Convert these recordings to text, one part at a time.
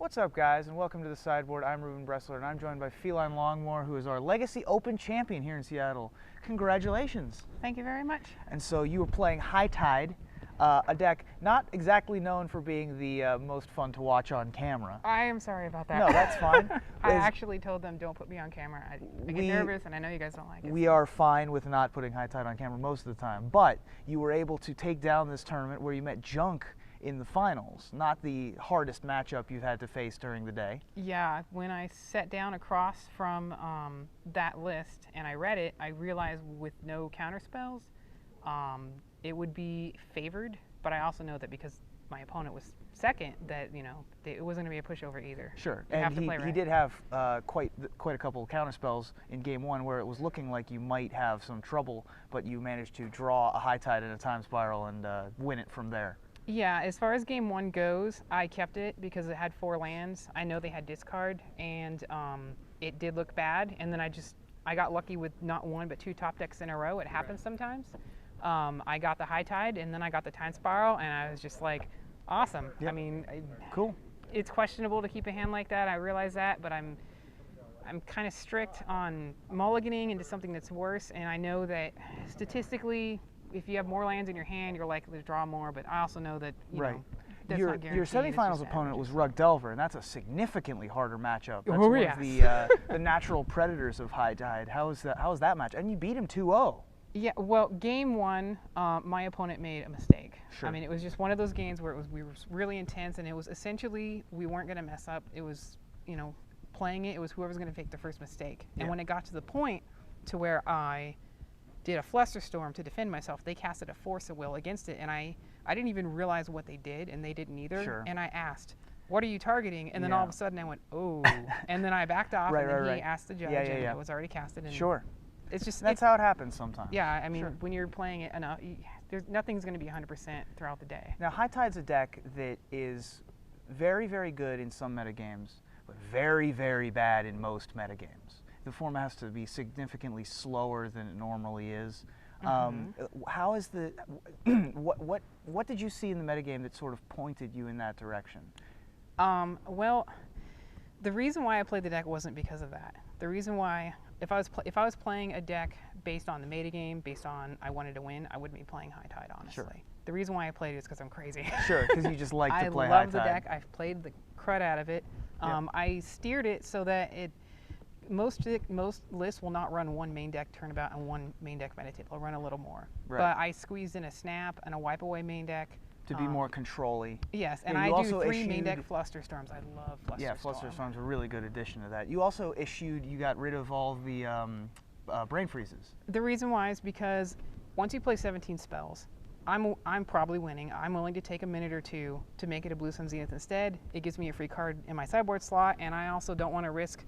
What's up, guys, and welcome to the Sideboard. I'm Ruben Bressler, and I'm joined by Feline Longmore, who is our Legacy Open champion here in Seattle. Congratulations. Thank you very much. And so you were playing High Tide, a deck not exactly known for being the most fun to watch on camera. I am sorry about that. No, that's fine. I actually told them, don't put me on camera. I get nervous, and I know you guys don't like it. We are fine with not putting High Tide on camera most of the time, but you were able to take down this tournament where you met Junk in the finals, not the hardest matchup you've had to face during the day. Yeah, when I sat down across from that list and I read it, I realized with no counterspells, it would be favored, but I also know that because my opponent was second, that it wasn't going to be a pushover either. Sure, you and he did have quite a couple of counterspells in game one where it was looking like you might have some trouble, but you managed to draw a High Tide in a time spiral and win it from there. Yeah, as far as game one goes, I kept it because it had 4 lands. I know they had discard, and it did look bad. And then I got lucky with not 1 but 2 top decks in a row. It happens sometimes. I got the High Tide, and then I got the Time Spiral, and I was just like, awesome. Yep. I mean, cool. It's questionable to keep a hand like that. I realize that, but I'm kind of strict on mulliganing into something that's worse, and I know that statistically, if you have more lands in your hand, you're likely to draw more, but I also know that, that's your not guaranteed. semifinals opponent was Rug Delver, and that's a significantly harder matchup. That's one of the natural predators of High Tide. How was that match? And you beat him 2-0. Yeah, well, game one, my opponent made a mistake. Sure. I mean, it was just one of those games where we were really intense, and it was essentially, we weren't going to mess up. It was, playing it was whoever's going to make the first mistake. And when it got to the point to where I did a Flusterstorm to defend myself, they casted a Force of Will against it, and I didn't even realize what they did, and they didn't either. Sure. And I asked, what are you targeting? And then all of a sudden I went, oh. And then I backed off, and then he asked the judge, and it was already casted. And sure. It's just that's how it happens sometimes. Yeah, I mean, when you're playing it enough, nothing's going to be 100% throughout the day. Now, High Tide's a deck that is very, very good in some metagames, but very, very bad in most metagames. The format has to be significantly slower than it normally is. How is the what did you see in the metagame that sort of pointed you in that direction? Well, the reason why I played the deck wasn't because of that. The reason why, if I was playing a deck based on the metagame, based on I wanted to win, I wouldn't be playing High Tide, honestly. Sure. The reason why I played it is because I'm crazy. Sure, because you just like to play High Tide. I love the deck. I've played the crud out of it. I steered it so that most lists will not run 1 main deck turnabout and 1 main deck meditate. They'll run a little more. Right. But I squeezed in a Snap and a Wipe Away main deck. To be more control-y. Yes, and I do 3 main deck Flusterstorms. I love Flusterstorm. Yeah, Flusterstorm's a really good addition to that. You also you got rid of all the brain freezes. The reason why is because once you play 17 spells, I'm probably winning. I'm willing to take a minute or two to make it a Blue Sun Zenith instead. It gives me a free card in my sideboard slot, and I also don't want to risk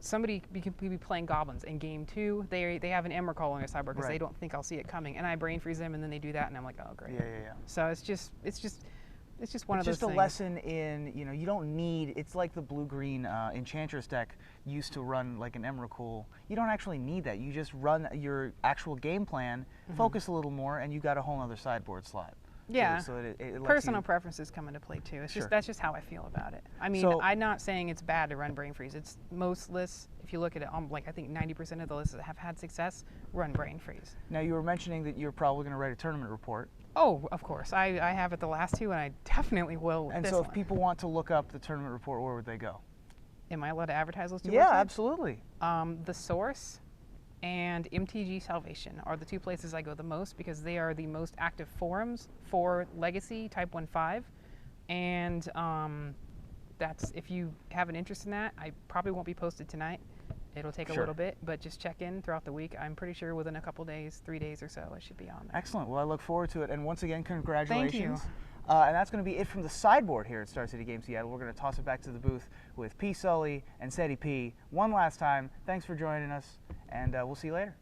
somebody could be playing goblins in game 2. They have an Emrakul on their sideboard because they don't think I'll see it coming, and I brain freeze them, and then they do that, and I'm like, oh great. Yeah. So it's just one of those things. It's just a lesson in you don't need. It's like the blue-green Enchantress deck used to run like an Emrakul. You don't actually need that. You just run your actual game plan, focus a little more, and you got a whole other sideboard slot. Yeah, so it personal preferences come into play too. It's that's just how I feel about it. I mean, I'm not saying it's bad to run brain freeze. It's most lists, if you look at it, like I think 90% of the lists that have had success run brain freeze. Now you were mentioning that you're probably going to write a tournament report. Oh, of course. I have it the last 2, and I definitely will. And so if people want to look up the tournament report, where would they go? Am I allowed to advertise those 2 websites? Yeah, absolutely. The Source and MTG Salvation are the 2 places I go the most because they are the most active forums for Legacy Type 1.5, and that's, if you have an interest in that, I probably won't be posted tonight. It'll take a little bit, but just check in throughout the week. I'm pretty sure within a couple days, 3 days or so, it should be on there. Excellent. Well, I look forward to it, and once again, congratulations. Thank you. And that's going to be it from the sideboard here at Star City Games Seattle. We're going to toss it back to the booth with P. Sully and Seti P. One last time, thanks for joining us, and we'll see you later.